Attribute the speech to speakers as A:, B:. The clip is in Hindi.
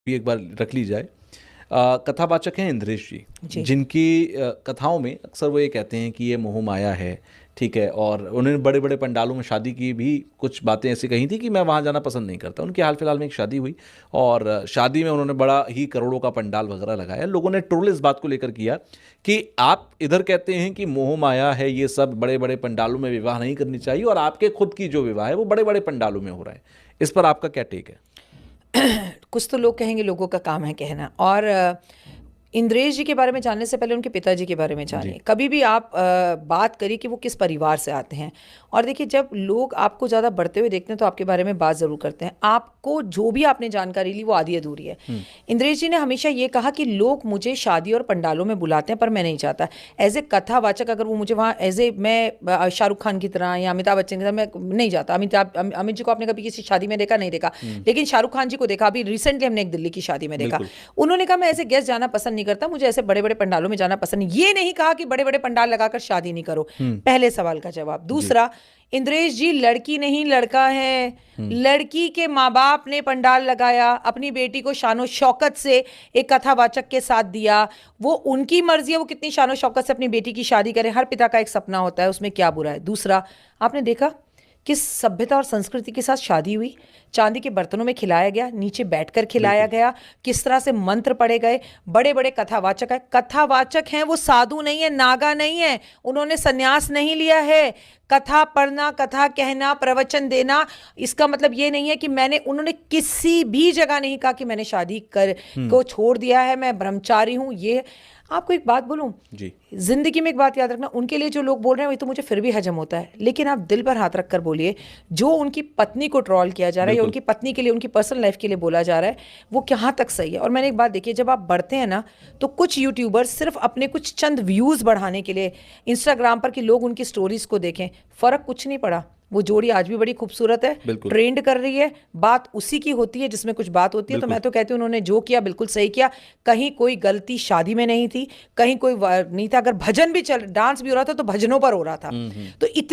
A: भी एक बार रख ली जाए। कथावाचक हैं इंद्रेश जी, जिनकी कथाओं में अक्सर वो ये कहते हैं कि ये मोह माया है, ठीक है, और उन्होंने बड़े बड़े पंडालों में शादी की भी कुछ बातें ऐसी कही थी कि मैं वहाँ जाना पसंद नहीं करता। उनकी हाल फिलहाल में एक शादी हुई और शादी में उन्होंने बड़ा ही करोड़ों का पंडाल वगैरह लगाया। लोगों ने ट्रोल इस बात को लेकर किया कि आप इधर कहते हैं कि मोह माया है, ये सब बड़े बड़े पंडालों में विवाह नहीं करनी चाहिए, और आपके खुद की जो विवाह है वो बड़े बड़े पंडालों में हो रहा है। इस पर आपका क्या टेक है?
B: कुछ तो लोग कहेंगे, लोगों का काम है कहना। और इंद्रेश जी के बारे में जानने से पहले उनके पिताजी के बारे में जानिए। कभी भी आप बात करिए कि वो किस परिवार से आते हैं। और देखिए, जब लोग आपको ज़्यादा बढ़ते हुए देखते हैं तो आपके बारे में बात ज़रूर करते हैं। आपको जो भी आपने जानकारी ली वो आधी अधूरी है। इंद्रेश जी ने हमेशा ये कहा कि लोग मुझे शादी और पंडालों में बुलाते हैं पर मैं नहीं चाहता। एज ए कथावाचक अगर वो मुझे वहाँ एज ए मैं शाहरुख खान की तरह या अमिताभ बच्चन की तरह मैं नहीं जाता। अमित जी को आपने कभी किसी शादी में देखा? नहीं देखा। लेकिन शाहरुख खान जी को देखा। अभी रिसेंटली हमने एक दिल्ली की शादी में देखा। उन्होंने कहा मैं ऐसे गेस्ट जाना पसंद नहीं करता, मुझे ऐसे बड़े बड़े पंडालों में जाना पसंद नहीं। ये नहीं कहा कि बड़े बड़े पंडाल लगाकर शादी नहीं करो। पहले सवाल का जवाब। दूसरा, इंद्रेश जी लड़की नहीं लड़का है। लड़की के माँ बाप ने पंडाल लगाया, अपनी बेटी को शानो शौकत से एक कथावाचक के साथ दिया। वो उनकी मर्जी है, वो कितनी शानो शौकत से अपनी बेटी की शादी करें। हर पिता का एक सपना होता है, उसमें क्या बुरा है? दूसरा, आपने देखा किस सभ्यता और संस्कृति के साथ शादी हुई। चांदी के बर्तनों में खिलाया गया, नीचे बैठकर खिलाया गया, किस तरह से मंत्र पढ़े गए। बड़े बड़े कथावाचक है, कथावाचक हैं वो, साधु नहीं है, नागा नहीं है। उन्होंने संन्यास नहीं लिया है। कथा पढ़ना, कथा कहना, प्रवचन देना, इसका मतलब ये नहीं है कि उन्होंने किसी भी जगह नहीं कहा कि मैंने शादी को छोड़ दिया है, मैं ब्रह्मचारी हूं। ये आपको एक बात बोलूं जी, जिंदगी में एक बात याद रखना, उनके लिए जो लोग बोल रहे हैं वही तो मुझे फिर भी हजम होता है। लेकिन आप दिल पर हाथ रखकर बोलिए, जो उनकी पत्नी को ट्रोल किया जा रहा है या उनकी पत्नी के लिए, उनकी पर्सनल लाइफ के लिए बोला जा रहा है, वो कहाँ तक सही है। और मैंने एक बात देखी, जब आप बढ़ते हैं ना, तो कुछ यूट्यूबर्स सिर्फ अपने कुछ चंद व्यूज बढ़ाने के लिए इंस्टाग्राम पर कि लोग उनकी स्टोरीज को देखें, फर्क कुछ नहीं पड़ा। वो जोड़ी आज भी बड़ी खूबसूरत है, ट्रेंड कर रही है। बात उसी की होती है जिसमें कुछ बात होती है। तो मैं तो कहती हूँ उन्होंने जो किया बिल्कुल सही किया। कहीं कोई गलती शादी में नहीं थी, कहीं कोई नहीं था। अगर भजन भी डांस भी हो रहा था तो भजनों पर हो रहा था। तो इतनी